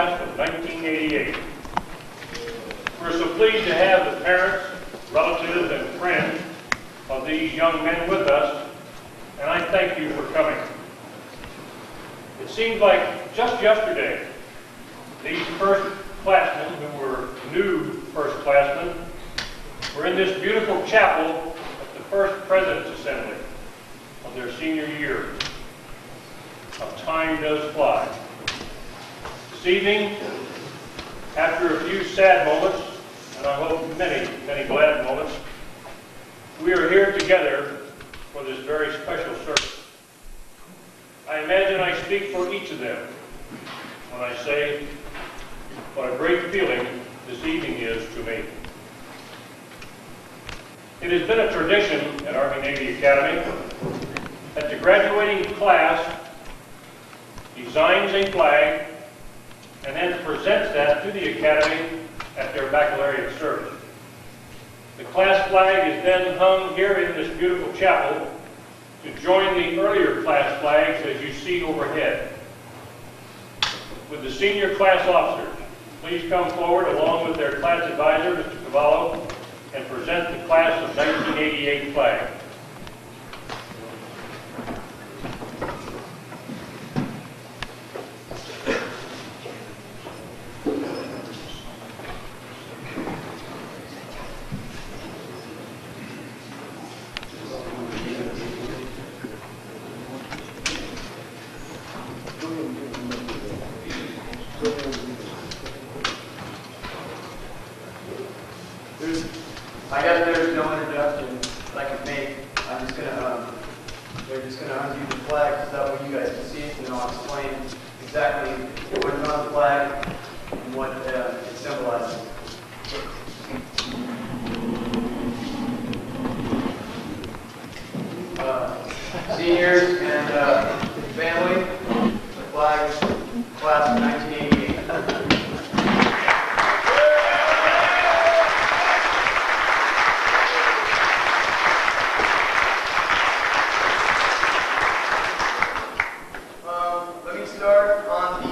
class of 1988. We're so pleased to have the parents, relatives, and friends of these young men with us, and I thank you for coming. It seems like just yesterday, these firstclassmen, who were new firstclassmen, were in this beautiful chapel at the first President's Assembly of their senior year. How time does fly. This evening, after a few sad moments, and I hope many, many glad moments, we are here together for this very special service. I imagine I speak for each of them when I say what a great feeling this evening is to me. It has been a tradition at Army Navy Academy that the graduating class designs a flag and then presents that to the Academy at their baccalaureate service. The class flag is then hung here in this beautiful chapel to join the earlier class flags as you see overhead. Would the senior class officers please come forward along with their class advisor, Mr. Cavallo, and present the class of 1988 flag. I guess there's no introduction that I could make. They're just gonna undo the flag so that way you guys can see it, and I'll explain exactly what is on the flag and what it symbolizes. Seniors and family, the flag, class of 1988. Start on the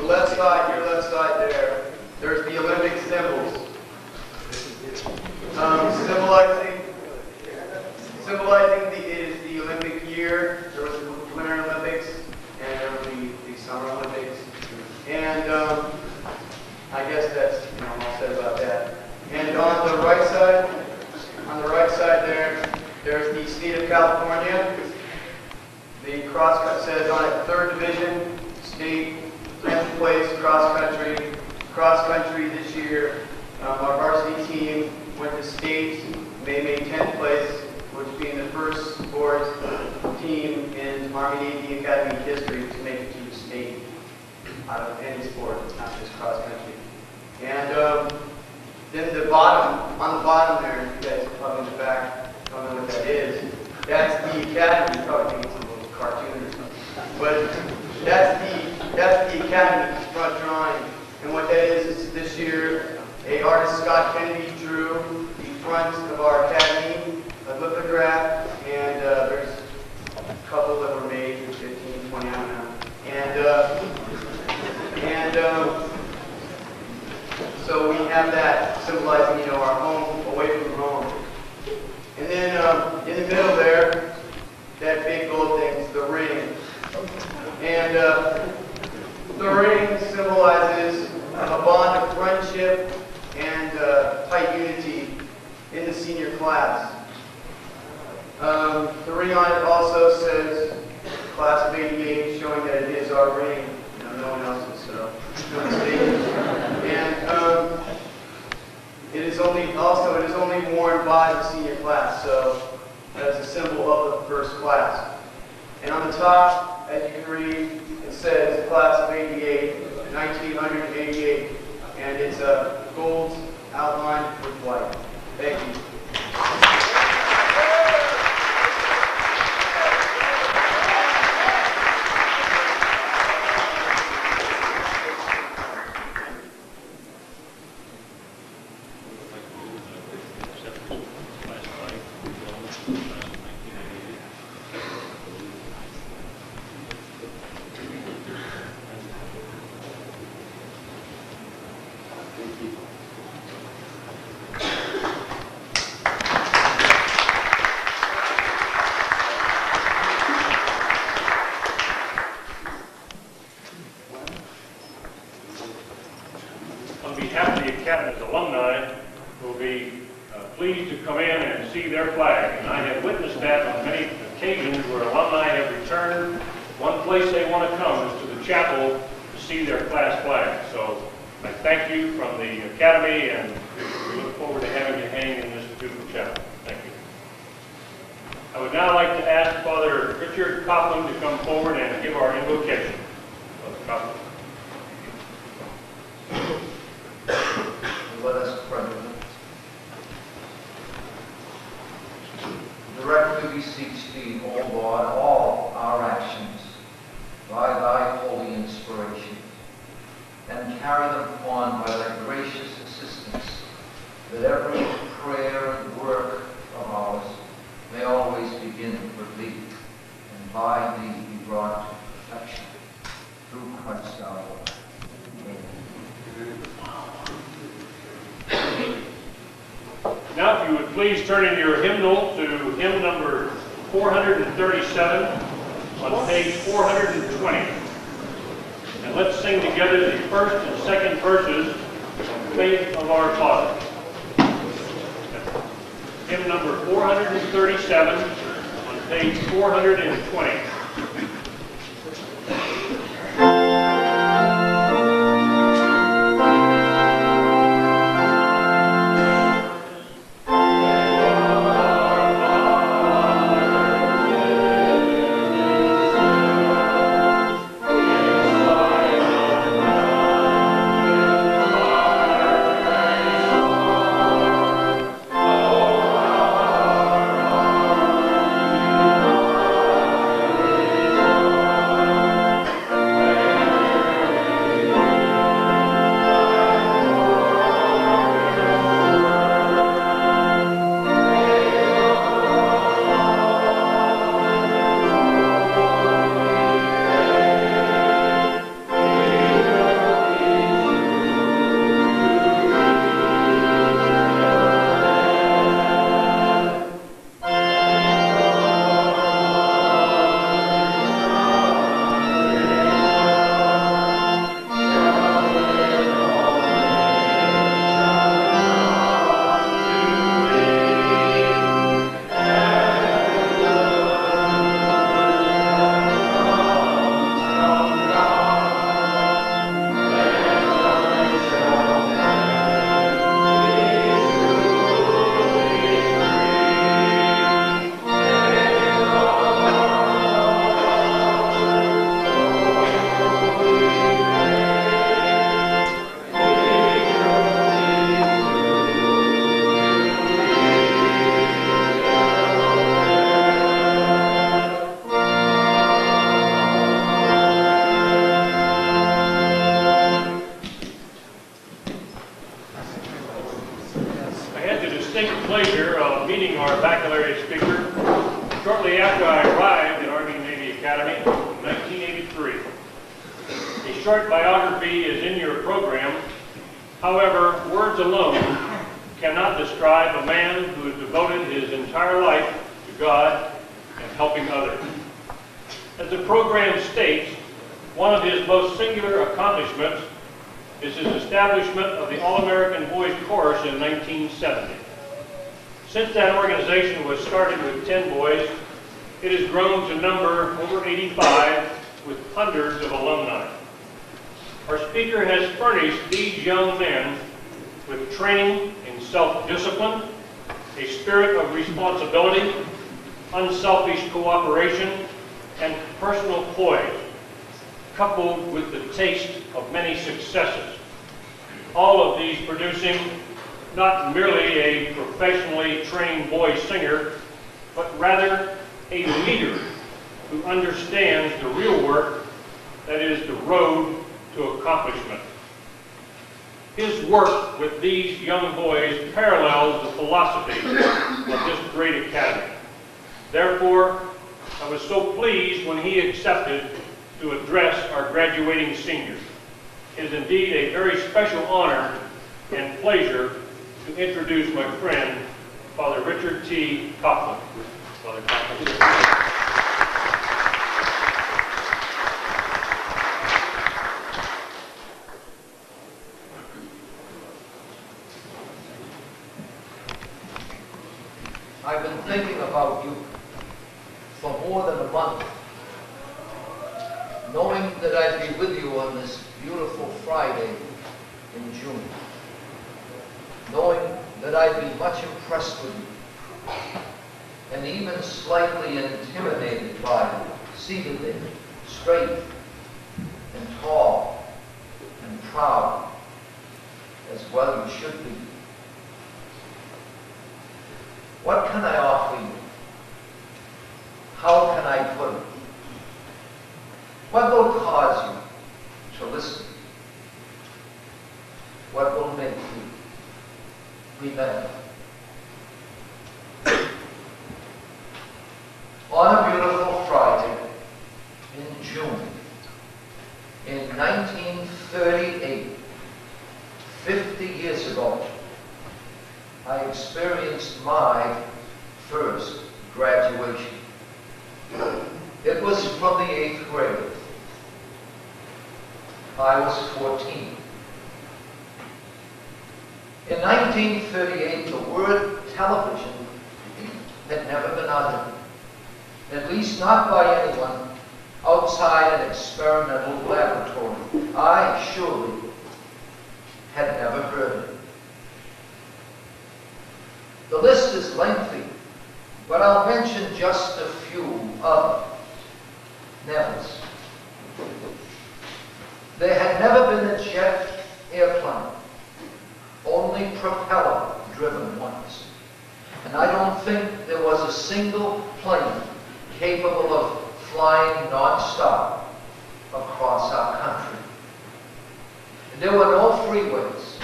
left side, your left side there. There's the Olympic symbols. Symbolizing it is the Olympic year. There was the Winter Olympics and there will be the Summer Olympics. And I guess that's all said about that. And on the right side there's the state of California. The cross country says on it 3rd Division, state, 10th place, cross country this year. Our varsity team went to state. They made 10th place, which being the first sport team in Army Navy Academy history to make it to state out of any sport, not just cross country. And then on the bottom there, you guys up in the back don't know what that is. That's the academy. You probably think it's a little cartoon or something. But that's the academy front drawing. And what that is this year, artist Scott Kennedy drew the front of our academy, a lithograph, and there's a couple that were made, 15, 20, I don't know. So we have that symbolizing, our home, away from home. And then in the middle there, that big gold thing is the ring. And the ring symbolizes a bond of friendship and tight unity in the senior class. The ring on it also says class of 88, showing that it is our ring. No one else's, so no mistake. And it is only worn by the senior class, so that's a symbol of the first class. And on the top, as you can read, it says class of 88, 1988, and it's a gold outline with white. Thank you. On behalf of the Academy's alumni, we'll be pleased to come in and see their flag. And I have witnessed that on many occasions where alumni have returned. One place they want to come is to the chapel to see their class flag. So I thank you from the Academy, and we look forward to having you hang in this beautiful chapel. Thank you. I would now like to ask Father Richard Coughlin to come forward and give our invocation. Father Coughlin. Let us pray. Directly beseech Thee, O Lord, all our actions by Thy holy inspiration, and carry them on by Thy gracious assistance, that every prayer and work of ours may always begin with Thee, and by Thee be brought to perfection. Through Christ our Lord. Now, if you would please turn in your hymnal to hymn number 437 on page 420. And let's sing together the first and second verses of Faith of Our Father. Hymn number 437 on page 420. Pleasure of meeting our baccalaureate speaker shortly after I arrived at Army Navy Academy in 1983. A short biography is in your program. However, words alone cannot describe a man who has devoted his entire life to God and helping others. As the program states, one of his most singular accomplishments is his establishment of the All-American Boys Chorus in 1970. Since that organization was started with 10 boys, it has grown to number over 85 with hundreds of alumni. Our speaker has furnished these young men with training in self-discipline, a spirit of responsibility, unselfish cooperation, and personal poise, coupled with the taste of many successes. All of these producing not merely a professionally trained boy singer, but rather a leader who understands the real work that is the road to accomplishment. His work with these young boys parallels the philosophy of this great academy. Therefore, I was so pleased when he accepted to address our graduating seniors. It is indeed a very special honor and pleasure to introduce my friend, Father Richard T. Coughlin. Father Coughlin. I've been thinking about you for more than a month, knowing that I'd be with you on this beautiful Friday in June, knowing that I'd be much impressed with you, and even slightly intimidated by you, seated there, straight and tall and proud, as well you should be. What can I offer you? How can I put it? What will cause you to listen? What will make you remember? On a beautiful Friday in June, in 1938, 50 years ago, I experienced my first graduation. It was from the 8th grade. I was 14. In 1938, the word television had never been uttered, at least not by anyone outside an experimental laboratory. I surely had never heard it. The list is lengthy, but I'll mention just a few of them. Nevers. There had never been a jet airplane, only propeller-driven ones. And I don't think there was a single plane capable of flying non-stop across our country. And there were no freeways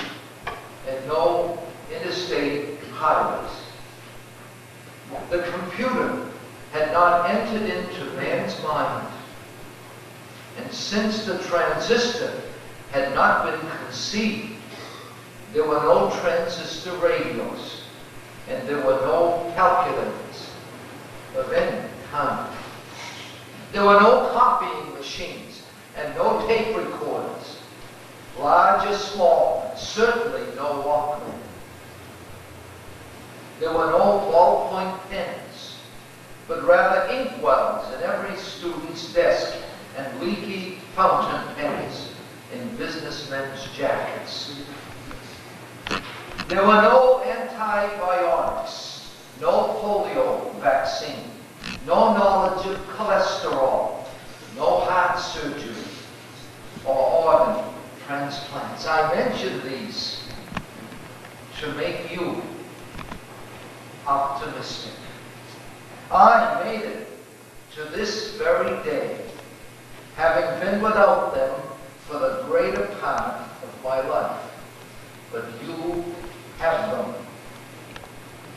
and no interstate highways. The computer had not entered into man's mind, and since the transistor had not been conceived, there were no transistor radios, and there were no calculators of any kind. There were no copying machines and no tape recorders, large or small, certainly no Walkman. There were no ballpoint pens, but rather inkwells in every student's desk and leaky fountain pens in businessmen's jackets. There were no antibiotics, no polio vaccine, no knowledge of cholesterol, no heart surgery, or organ transplants. I mention these to make you optimistic. I made it to this very day, having been without them for the greater part of my life. But you have them,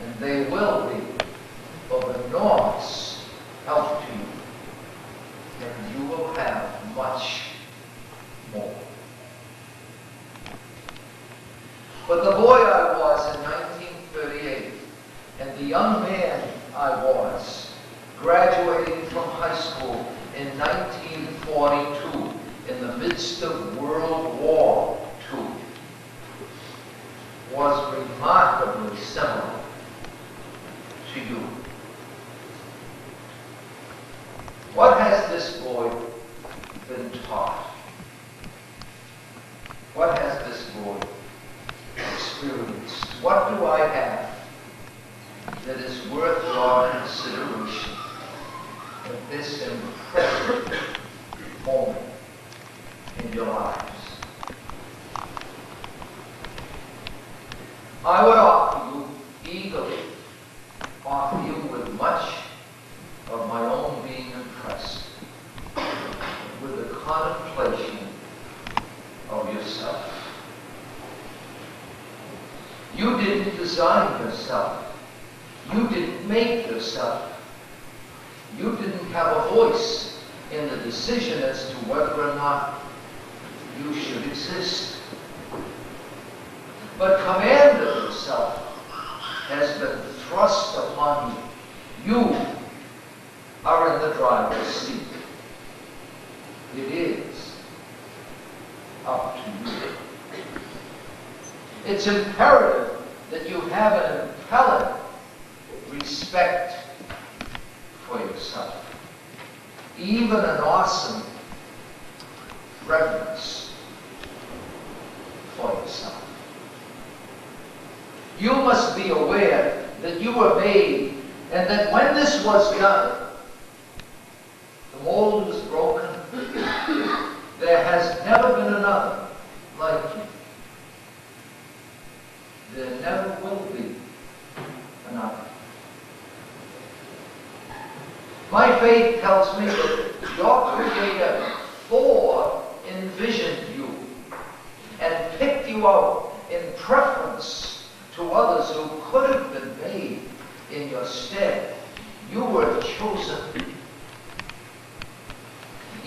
and they will be of enormous help to you, and you will have much more. But the boy I was in 1938, and the young man I was, graduating from high school in 1942 in the midst of World War II, was remarkably similar to you. What has this boy been taught? What has this boy experienced? What do I have that is worth your consideration at this impressive moment in your lives? I would offer you eagerly, offer you with much of my own being impressed with the contemplation of yourself. You didn't design yourself. You didn't make yourself. You didn't have a voice in the decision as to whether or not you should exist. but command of yourself has been thrust upon you. You are in the driver's seat. It is up to you. It's imperative that you have an impelling respect for yourself, even an awesome reverence for yourself. You must be aware that you were made, and that when this was done, the mold was broken. There has never been another like you. There never will be another. My faith tells me that your Creator envisioned you and picked you out in preference to others who could have been made in your stead. You were chosen.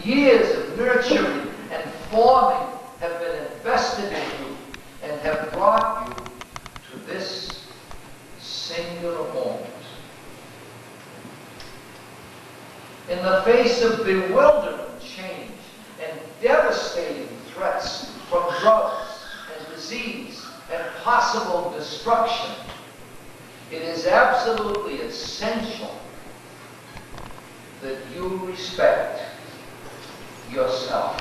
Years of nurturing and forming have been invested in you and have brought you to this singular moment. In the face of bewildering change and devastating threats from drugs and disease and possible destruction, it is absolutely essential that you respect yourself,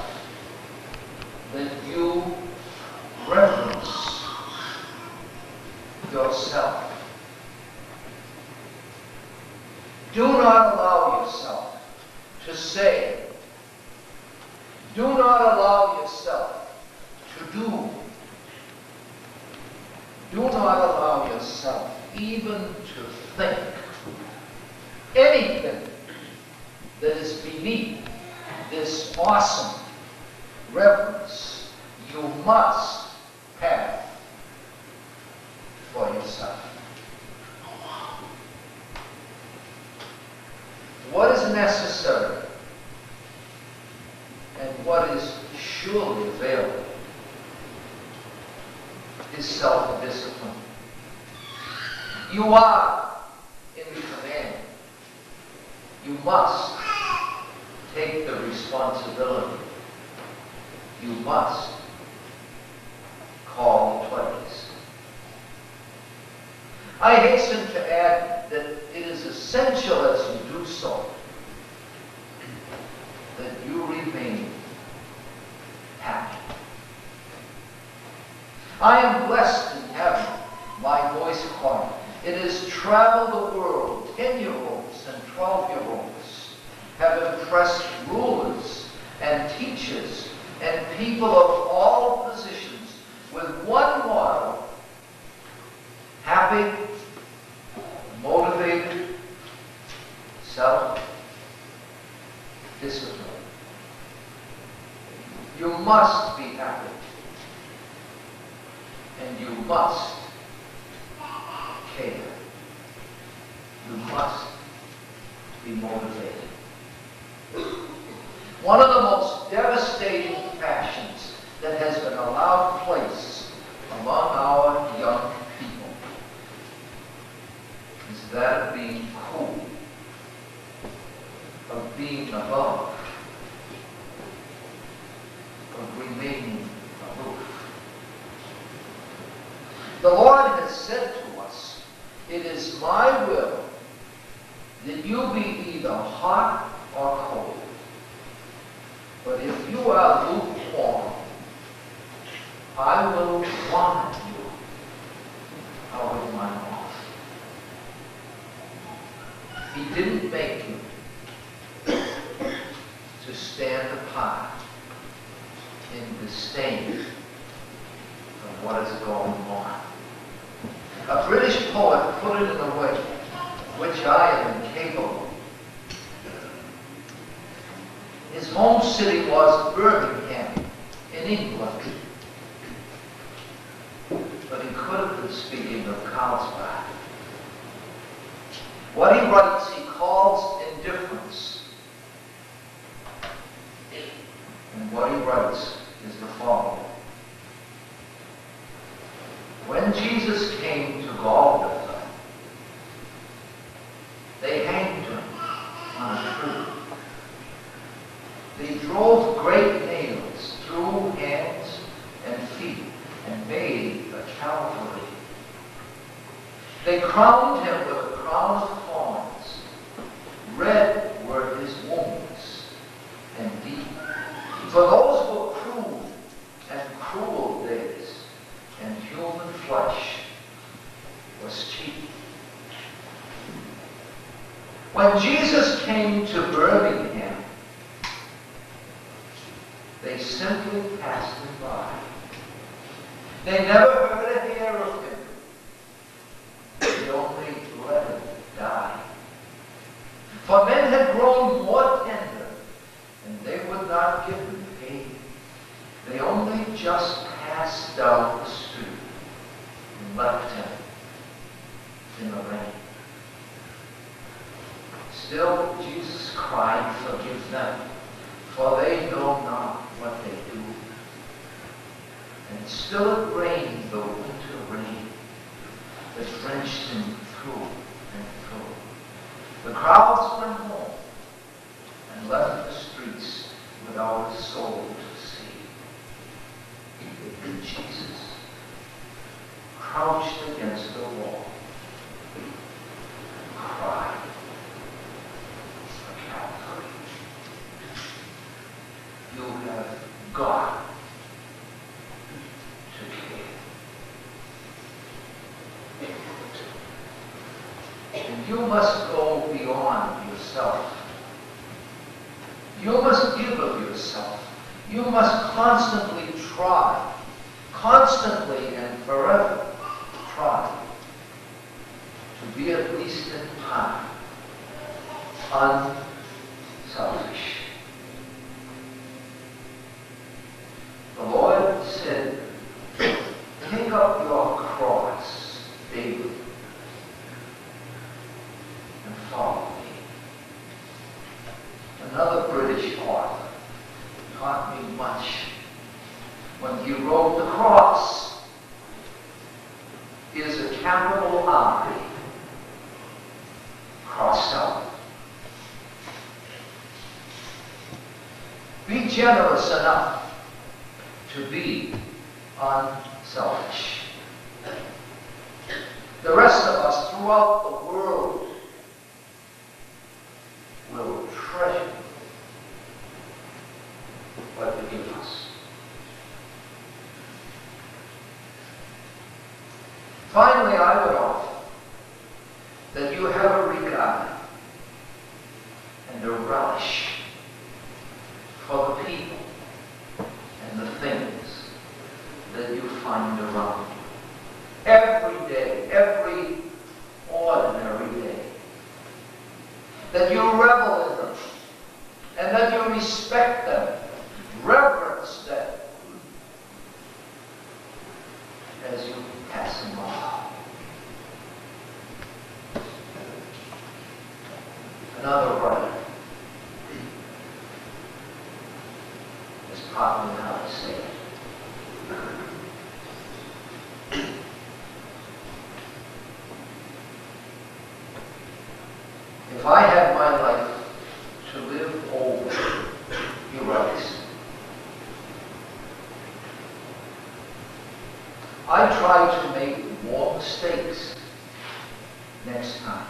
that you reverence yourself. Do not allow yourself to say, do not allow yourself to do, do not allow yourself even to think anything that is beneath this awesome reverence you must have for yourself. What is necessary and what is surely available is self-discipline. You are in command. You must take the responsibility. You must call the place. I hasten to add that it is essential as you do so that you remain happy. I am blessed in having my voice choir. It has traveled the world. 10-year-olds and 12-year-olds have impressed rulers and teachers and people of all positions with one motto: happy, motivated, self-discipline. You must be happy. And you must care. You must be motivated. One of the most devastating passions that has been allowed place among our young people is that of being cool, of being above, of remaining aloof. The Lord has said to us, it is my will that you be either hot or cold. But if you are lukewarm, I will vomit you out of my mouth. He didn't make you to stand apart in disdain of what is going on. A British poet put it in a way which I am incapable. His home city was Birmingham in England. But he could have been speaking of Carlsbad. What he writes, he calls indifference. And what he writes is the following: When Jesus came to Golgotha, they hanged him on a tree. They drove great nails through hands and feet and made a Calvary. They crowned him with a crown of thorns. Red were his wounds, and deep. For those were cruel and cruel days, and human flesh was cheap. When Jesus came to Birmingham, they simply passed him by. They never heard a hair of him. They only let him die. For men had grown more tender, and they would not give him pain. They only just passed down the street and left him in the rain. Still, Jesus cried, "Forgive them, for they know not what they do." And still it rained the winter rain that drenched him through and through. The crowds went home and left the streets without a soul to see. And Jesus crouched against the wall and cried for Calvary. You have got to care. And you must go beyond yourself. You must give of yourself. You must constantly try, constantly and forever try to be at least in part unselfish. The Lord said, "Take up your cross daily and follow me." Another British author taught me much when he wrote, "The cross is a capital I crossed out." Be generous enough to be unselfish. The rest of us throughout the world will treasure what you give us. Finally, I would offer that you have a regard and a relish for the people and the things that you find around you. Every day, every ordinary day. That you revel in them, and that you respect them, reverence them, as you pass them on. Another writer is taught me how to say it. If I had my life to live over, he writes, I try to make more mistakes next time.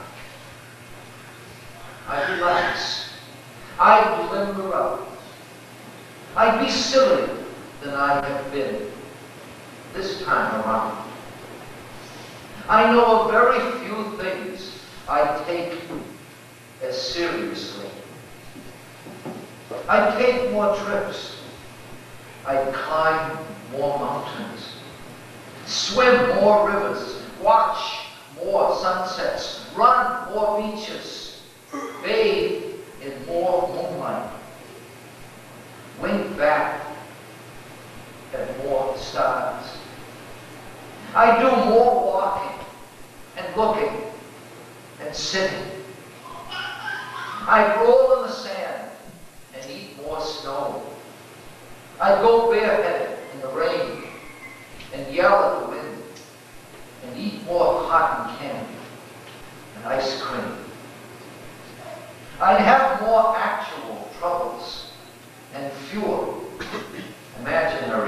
I relax. I limber out. I'd be sillier than I have been this time around. I know of very few things I take as seriously. I take more trips. I climb more mountains, swim more rivers, watch more sunsets, run more beaches, bathe in more moonlight, wink back at more stars. I do more walking and looking and sitting. I roll in the sand and eat more snow. I go bareheaded in the rain and yell at the wind.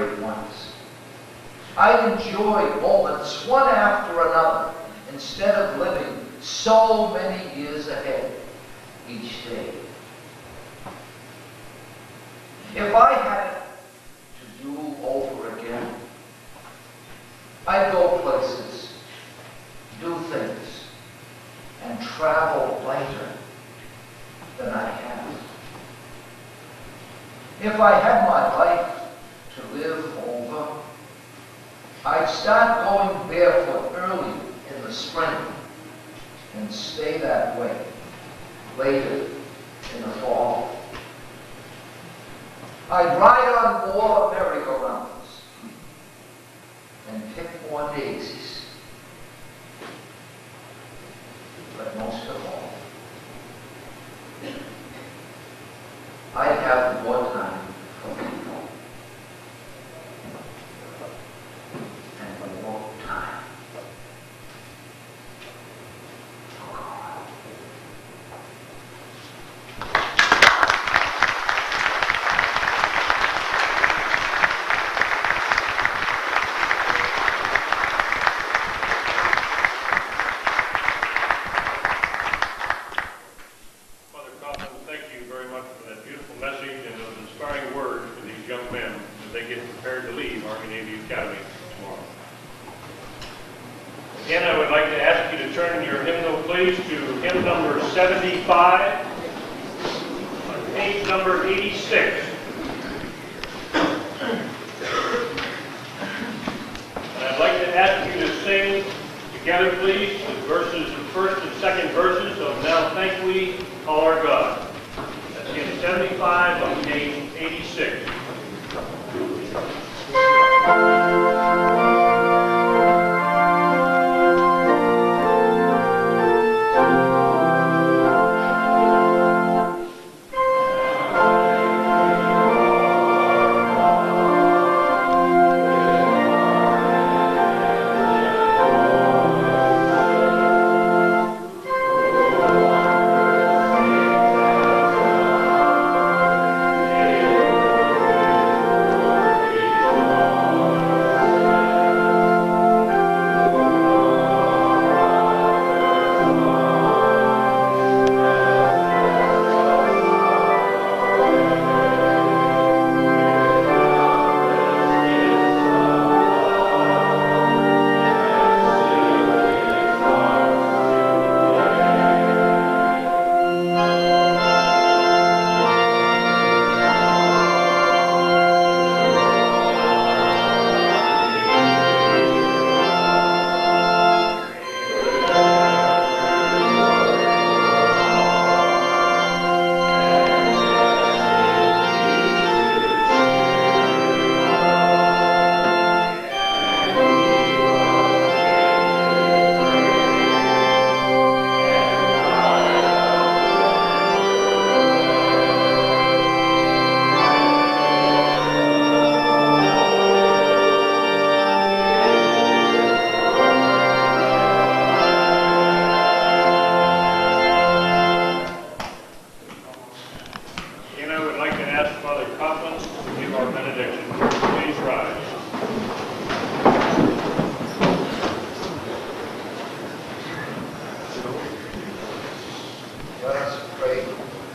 great ones. I'd enjoy moments one after another instead of living so many years ahead each day. If I had it to do over again, I'd go places, do things, and travel lighter than I have. If I had my life to live over, I'd start going barefoot early in the spring and stay that way later in the fall. I'd ride on more merry-go-rounds and pick more daisies. But most of all, I'd have more time for people and more time for God. Father Coughlin, thank you very much for that beautiful message and those inspiring words for these young men as they get prepared to leave Army Navy Academy tomorrow. Again, I would like to ask you to turn in your hymnal, please, to hymn number 75 on page number 86. And I'd like to ask you to sing together, please, the verses, the first and second verses of Now Thank We All Our God. That's hymn 75 on page 86.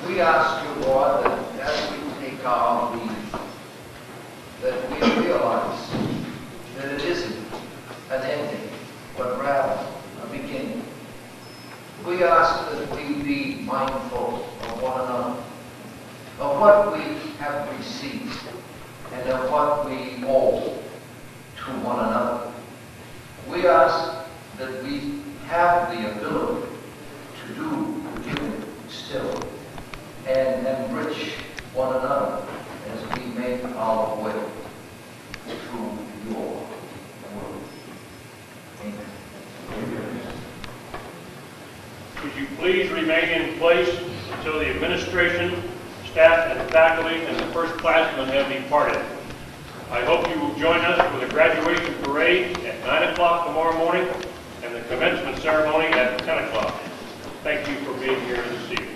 We ask you, Lord, that as we take our leave, that we realize that it isn't an ending, but rather a beginning. We ask that we be mindful of one another, of what we have received, and of what we owe to one another. We ask that we have the ability to do giving still and enrich one another as we make our way through your word. Amen. Would you please remain in place until the administration, staff, and faculty and the first classmen have departed. I hope you will join us for the graduation parade at 9 o'clock tomorrow morning and the commencement ceremony at 10 o'clock. Thank you for being here this evening.